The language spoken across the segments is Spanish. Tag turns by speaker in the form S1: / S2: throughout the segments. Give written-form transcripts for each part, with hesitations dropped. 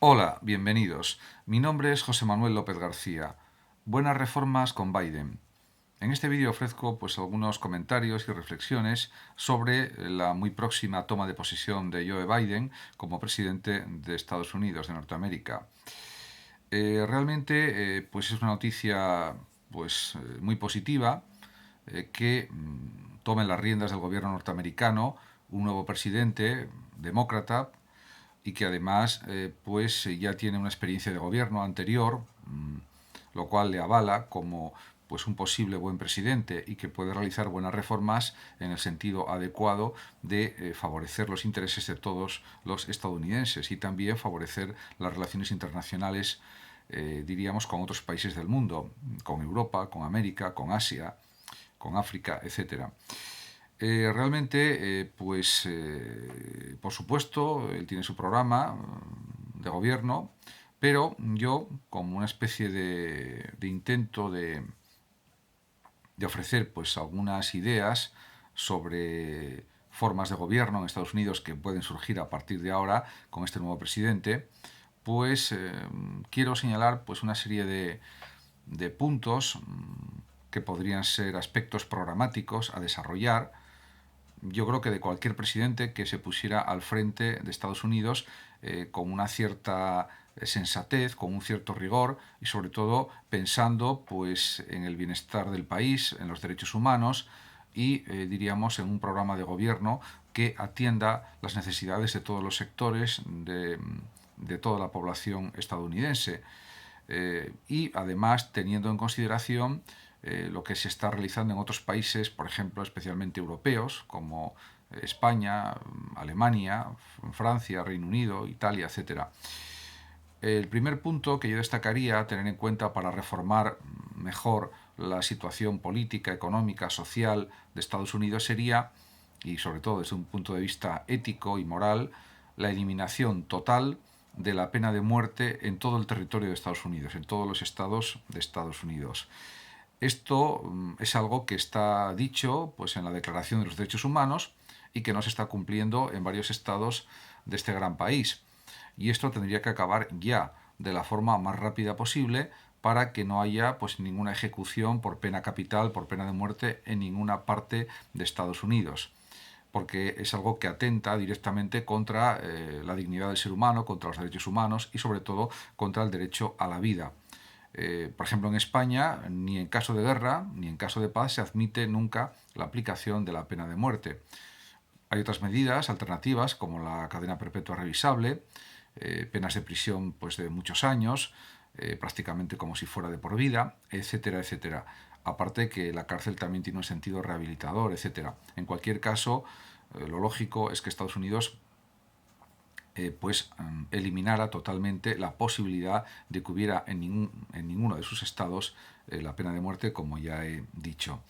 S1: Hola, bienvenidos. Mi nombre es José Manuel López García. Buenas reformas con Biden. En este vídeo ofrezco algunos comentarios y reflexiones sobre la muy próxima toma de posesión de Joe Biden como presidente de Estados Unidos de Norteamérica. Realmente es una noticia muy positiva que tome las riendas del gobierno norteamericano un nuevo presidente demócrata y que además ya tiene una experiencia de gobierno anterior, lo cual le avala como un posible buen presidente y que puede realizar buenas reformas en el sentido adecuado de favorecer los intereses de todos los estadounidenses y también favorecer las relaciones internacionales, diríamos, con otros países del mundo, con Europa, con América, con Asia, con África, etcétera. Realmente, por supuesto, él tiene su programa de gobierno, pero yo, como una especie de intento de ofrecer algunas ideas sobre formas de gobierno en Estados Unidos que pueden surgir a partir de ahora con este nuevo presidente, quiero señalar una serie de puntos que podrían ser aspectos programáticos a desarrollar. Yo creo que de cualquier presidente que se pusiera al frente de Estados Unidos con una cierta sensatez, con un cierto rigor y sobre todo pensando en el bienestar del país, en los derechos humanos y diríamos en un programa de gobierno que atienda las necesidades de todos los sectores de toda la población estadounidense. Y además teniendo en consideración lo que se está realizando en otros países, por ejemplo, especialmente europeos, como España, Alemania, Francia, Reino Unido, Italia, etcétera. El primer punto que yo destacaría a tener en cuenta para reformar mejor la situación política, económica, social de Estados Unidos sería, y sobre todo desde un punto de vista ético y moral, la eliminación total de la pena de muerte en todo el territorio de Estados Unidos, en todos los estados de Estados Unidos. Esto es algo que está dicho en la Declaración de los Derechos Humanos y que no se está cumpliendo en varios estados de este gran país. Y esto tendría que acabar ya, de la forma más rápida posible, para que no haya ninguna ejecución por pena capital, por pena de muerte en ninguna parte de Estados Unidos, porque es algo que atenta directamente contra la dignidad del ser humano, contra los derechos humanos y sobre todo contra el derecho a la vida. Por ejemplo, en España, ni en caso de guerra ni en caso de paz se admite nunca la aplicación de la pena de muerte. Hay otras medidas alternativas como la cadena perpetua revisable, penas de prisión de muchos años, prácticamente como si fuera de por vida, etcétera, etcétera. Aparte que la cárcel también tiene un sentido rehabilitador, etcétera. En cualquier caso, lo lógico es que Estados Unidos eliminara totalmente la posibilidad de que hubiera en ninguno de sus estados la pena de muerte, como ya he dicho.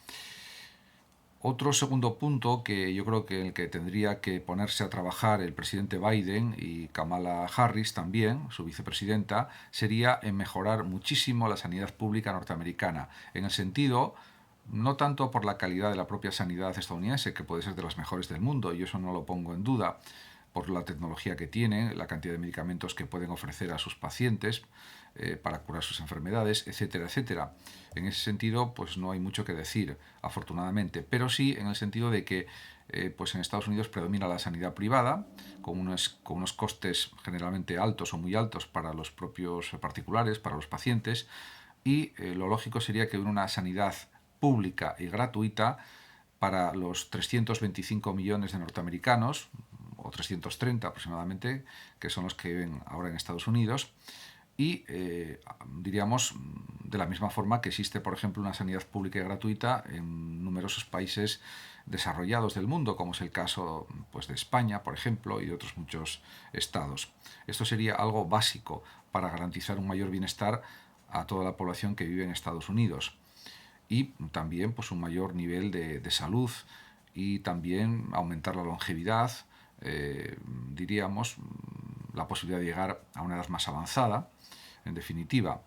S1: Otro segundo punto que yo creo que el que tendría que ponerse a trabajar el presidente Biden y Kamala Harris también, su vicepresidenta, sería en mejorar muchísimo la sanidad pública norteamericana, en el sentido no tanto por la calidad de la propia sanidad estadounidense, que puede ser de las mejores del mundo, y eso no lo pongo en duda, por la tecnología que tienen, la cantidad de medicamentos que pueden ofrecer a sus pacientes para curar sus enfermedades, etcétera, etcétera. En ese sentido, no hay mucho que decir, afortunadamente, pero sí en el sentido de que en Estados Unidos predomina la sanidad privada, con unos costes generalmente altos o muy altos para los propios particulares, para los pacientes, y lo lógico sería que hubiera una sanidad pública y gratuita para los 325 millones de norteamericanos, o 330 aproximadamente, que son los que viven ahora en Estados Unidos, y diríamos de la misma forma que existe, por ejemplo, una sanidad pública y gratuita en numerosos países desarrollados del mundo, como es el caso de España, por ejemplo, y de otros muchos estados. Esto sería algo básico para garantizar un mayor bienestar a toda la población que vive en Estados Unidos y también un mayor nivel de salud y también aumentar la longevidad, diríamos, la posibilidad de llegar a una edad más avanzada, en definitiva.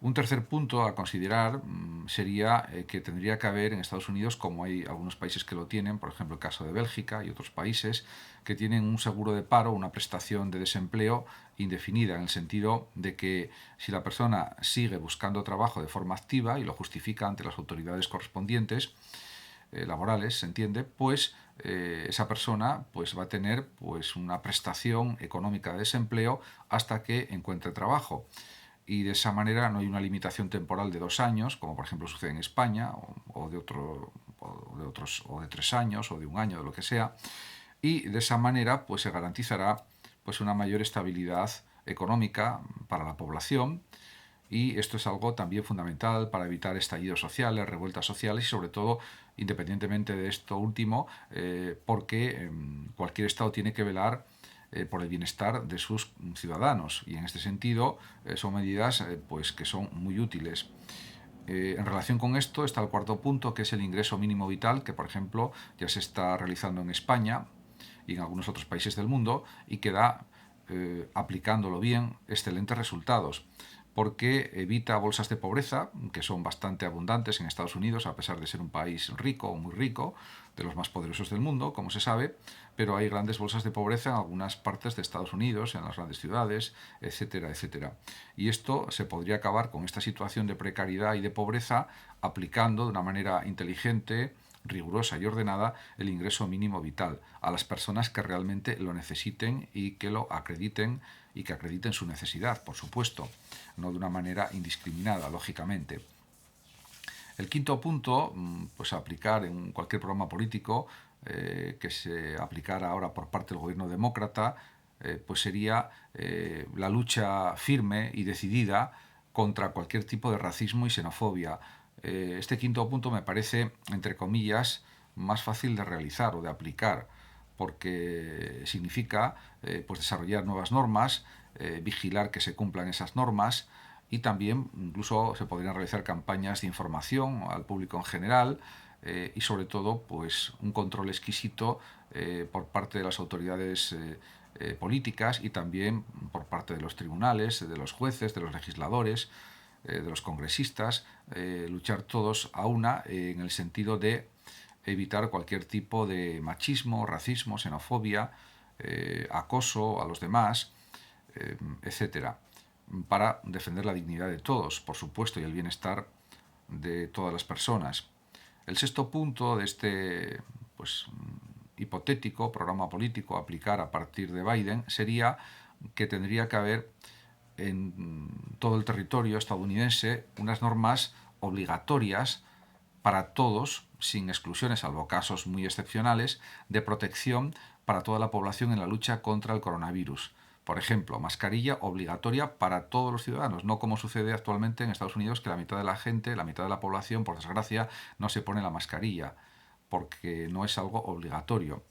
S1: Un tercer punto a considerar sería que tendría que haber en Estados Unidos, como hay algunos países que lo tienen, por ejemplo el caso de Bélgica y otros países, que tienen un seguro de paro, una prestación de desempleo indefinida, en el sentido de que si la persona sigue buscando trabajo de forma activa y lo justifica ante las autoridades correspondientes, laborales, se entiende, pues esa persona pues, va a tener pues, una prestación económica de desempleo hasta que encuentre trabajo. Y de esa manera no hay una limitación temporal de 2 años, como por ejemplo sucede en España, o de 3 años, o de 1 año, de lo que sea. Y de esa manera pues, se garantizará pues, una mayor estabilidad económica para la población, y esto es algo también fundamental para evitar estallidos sociales, revueltas sociales y sobre todo, independientemente de esto último, porque cualquier Estado tiene que velar por el bienestar de sus ciudadanos, y en este sentido son medidas pues, que son muy útiles. En relación con esto está el cuarto punto, que es el ingreso mínimo vital, que por ejemplo ya se está realizando en España y en algunos otros países del mundo, y que da, aplicándolo bien, excelentes resultados, porque evita bolsas de pobreza, que son bastante abundantes en Estados Unidos, a pesar de ser un país rico o muy rico, de los más poderosos del mundo, como se sabe, pero hay grandes bolsas de pobreza en algunas partes de Estados Unidos, en las grandes ciudades, etcétera, etcétera. Y esto se podría acabar con esta situación de precariedad y de pobreza aplicando de una manera inteligente, rigurosa y ordenada el ingreso mínimo vital a las personas que realmente lo necesiten y que lo acrediten, y que acrediten su necesidad, por supuesto, no de una manera indiscriminada, lógicamente. El quinto punto, pues aplicar en cualquier programa político que se aplicara ahora por parte del gobierno demócrata, pues sería la lucha firme y decidida contra cualquier tipo de racismo y xenofobia. Este quinto punto me parece, entre comillas, más fácil de realizar o de aplicar, porque significa pues desarrollar nuevas normas, vigilar que se cumplan esas normas, y también incluso se podrían realizar campañas de información al público en general, y sobre todo pues un control exquisito por parte de las autoridades políticas, y también por parte de los tribunales, de los jueces, de los legisladores, de los congresistas, luchar todos a una en el sentido de evitar cualquier tipo de machismo, racismo, xenofobia, acoso a los demás, etcétera, para defender la dignidad de todos, por supuesto, y el bienestar de todas las personas. El sexto punto de este pues, hipotético programa político a aplicar a partir de Biden sería que tendría que haber en todo el territorio estadounidense unas normas obligatorias para todos, sin exclusiones, salvo casos muy excepcionales, de protección para toda la población en la lucha contra el coronavirus. Por ejemplo, mascarilla obligatoria para todos los ciudadanos, no como sucede actualmente en Estados Unidos, que la mitad de la gente, la mitad de la población, por desgracia, no se pone la mascarilla, porque no es algo obligatorio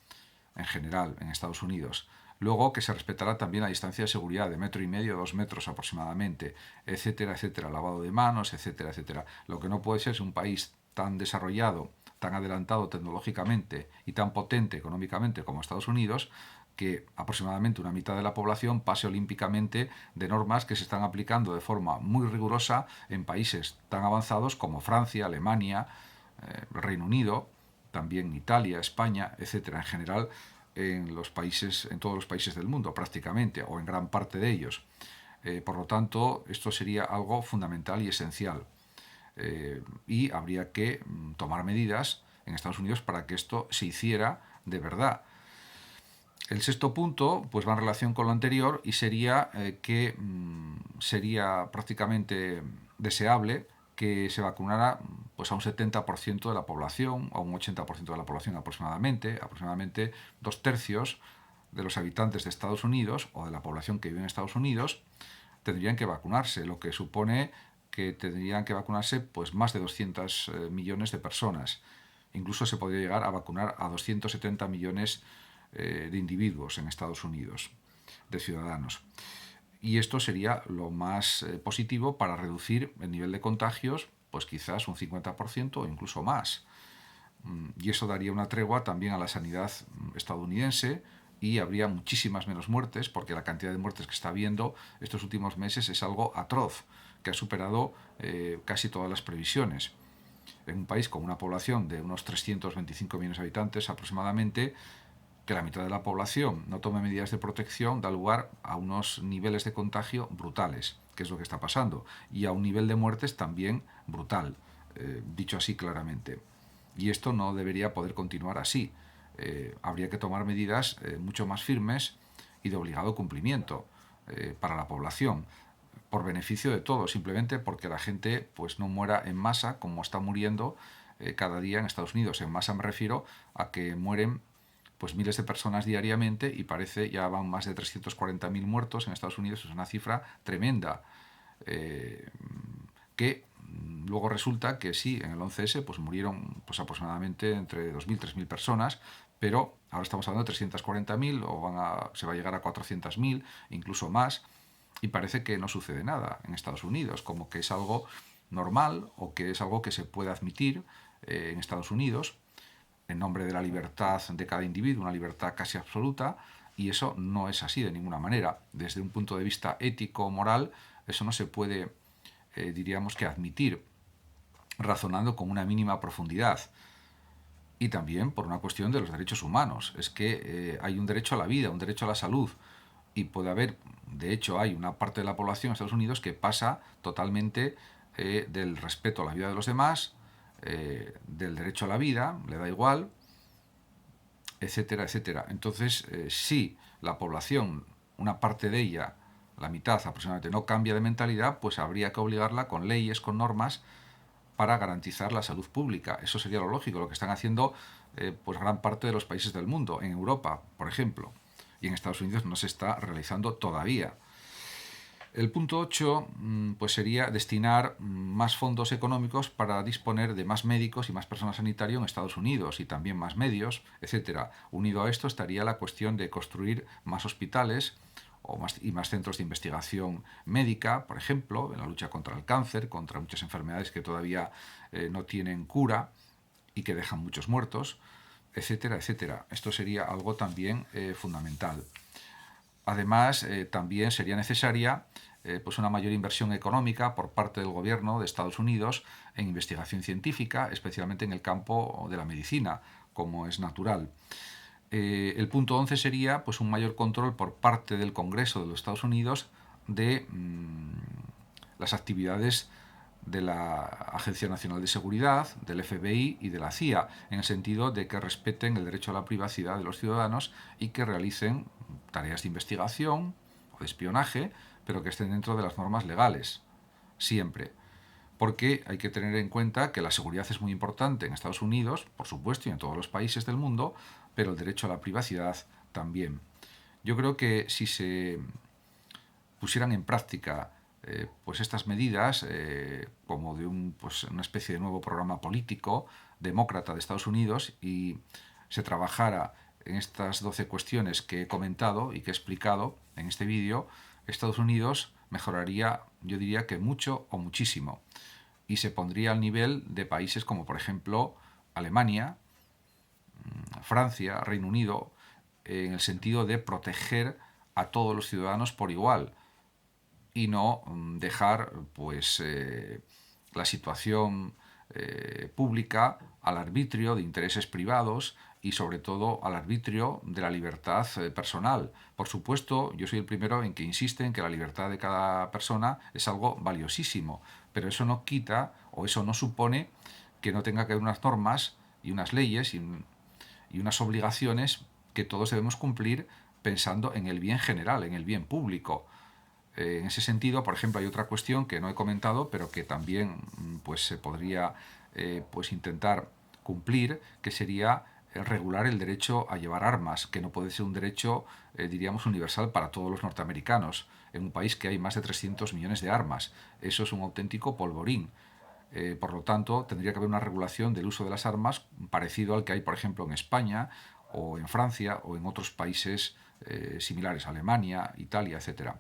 S1: en general en Estados Unidos. Luego que se respetará también la distancia de seguridad de 1,5 metros, 2 metros aproximadamente, etcétera, etcétera, lavado de manos, etcétera, etcétera. Lo que no puede ser es un país tan desarrollado, tan adelantado tecnológicamente y tan potente económicamente como Estados Unidos, que aproximadamente una mitad de la población pase olímpicamente de normas que se están aplicando de forma muy rigurosa en países tan avanzados como Francia, Alemania, Reino Unido, también Italia, España, etcétera. En general, en todos los países del mundo, prácticamente, o en gran parte de ellos. Por lo tanto, esto sería algo fundamental y esencial. Y habría que tomar medidas en Estados Unidos para que esto se hiciera de verdad. El sexto punto pues va en relación con lo anterior, y sería que sería prácticamente deseable que se vacunara pues a un 70% de la población, o un 80% de la población aproximadamente 2/3 de los habitantes de Estados Unidos, o de la población que vive en Estados Unidos, tendrían que vacunarse, lo que supone que tendrían que vacunarse pues más de 200 millones de personas. Incluso se podría llegar a vacunar a 270 millones de individuos en Estados Unidos, de ciudadanos. Y esto sería lo más positivo para reducir el nivel de contagios, pues quizás un 50% o incluso más. Y eso daría una tregua también a la sanidad estadounidense, y habría muchísimas menos muertes, porque la cantidad de muertes que está habiendo estos últimos meses es algo atroz, que ha superado casi todas las previsiones. En un país con una población de unos 325 millones de habitantes aproximadamente, que la mitad de la población no tome medidas de protección da lugar a unos niveles de contagio brutales, que es lo que está pasando, y a un nivel de muertes también brutal, dicho así claramente. Y esto no debería poder continuar así. Habría que tomar medidas mucho más firmes y de obligado cumplimiento para la población, por beneficio de todos, simplemente porque la gente pues no muera en masa como está muriendo cada día en Estados Unidos. En masa me refiero a que mueren pues miles de personas diariamente y parece ya van más de 340.000 muertos en Estados Unidos. Es una cifra tremenda, que luego resulta que sí, en el 11S pues murieron pues aproximadamente entre 2.000 y 3.000 personas, pero ahora estamos hablando de 340.000 o se va a llegar a 400.000, incluso más, y parece que no sucede nada en Estados Unidos, como que es algo normal o que es algo que se puede admitir en Estados Unidos en nombre de la libertad de cada individuo, una libertad casi absoluta, y eso no es así de ninguna manera. Desde un punto de vista ético, moral, eso no se puede, diríamos que admitir, razonando con una mínima profundidad. Y también por una cuestión de los derechos humanos. Es que hay un derecho a la vida, un derecho a la salud, y puede haber, de hecho hay una parte de la población en Estados Unidos que pasa totalmente del respeto a la vida de los demás, del derecho a la vida, le da igual, etcétera, etcétera. Entonces, si la población, una parte de ella, la mitad aproximadamente, no cambia de mentalidad, pues habría que obligarla con leyes, con normas, para garantizar la salud pública. Eso sería lo lógico, lo que están haciendo pues gran parte de los países del mundo, en Europa, por ejemplo, y en Estados Unidos no se está realizando todavía. El punto 8 pues sería destinar más fondos económicos para disponer de más médicos y más personal sanitario en Estados Unidos y también más medios, etcétera. Unido a esto estaría la cuestión de construir más hospitales y más centros de investigación médica, por ejemplo, en la lucha contra el cáncer, contra muchas enfermedades que todavía no tienen cura y que dejan muchos muertos, etcétera, etcétera. Esto sería algo también fundamental. Además, también sería necesaria pues una mayor inversión económica por parte del gobierno de Estados Unidos en investigación científica, especialmente en el campo de la medicina, como es natural. El punto 11 sería pues un mayor control por parte del Congreso de los Estados Unidos de las actividades de la Agencia Nacional de Seguridad, del FBI y de la CIA, en el sentido de que respeten el derecho a la privacidad de los ciudadanos y que realicen tareas de investigación o de espionaje, pero que estén dentro de las normas legales, siempre. Porque hay que tener en cuenta que la seguridad es muy importante en Estados Unidos, por supuesto, y en todos los países del mundo, pero el derecho a la privacidad también. Yo creo que si se pusieran en práctica pues estas medidas como de pues una especie de nuevo programa político demócrata de Estados Unidos y se trabajara en estas 12 cuestiones que he comentado y que he explicado en este vídeo, Estados Unidos mejoraría, yo diría que mucho o muchísimo, y se pondría al nivel de países como por ejemplo Alemania, Francia, Reino Unido, en el sentido de proteger a todos los ciudadanos por igual y no dejar pues la situación pública al arbitrio de intereses privados y sobre todo al arbitrio de la libertad personal. Por supuesto, yo soy el primero en que insiste en que la libertad de cada persona es algo valiosísimo, pero eso no quita o eso no supone que no tenga que haber unas normas y unas leyes y unas obligaciones que todos debemos cumplir pensando en el bien general, en el bien público. En ese sentido, por ejemplo, hay otra cuestión que no he comentado, pero que también pues, se podría pues, intentar cumplir, que sería regular el derecho a llevar armas, que no puede ser un derecho, diríamos, universal para todos los norteamericanos, en un país que hay más de 300 millones de armas. Eso es un auténtico polvorín. Por lo tanto, tendría que haber una regulación del uso de las armas parecido al que hay, por ejemplo, en España o en Francia o en otros países similares, Alemania, Italia, etcétera.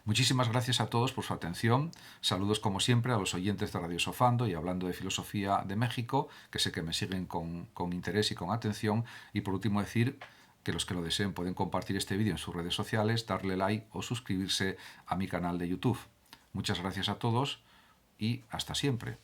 S1: Muchísimas gracias a todos por su atención. Saludos como siempre a los oyentes de Radio Sofando y hablando de filosofía de México, que sé que me siguen con interés y con atención. Y por último decir que los que lo deseen pueden compartir este vídeo en sus redes sociales, darle like o suscribirse a mi canal de YouTube. Muchas gracias a todos y hasta siempre.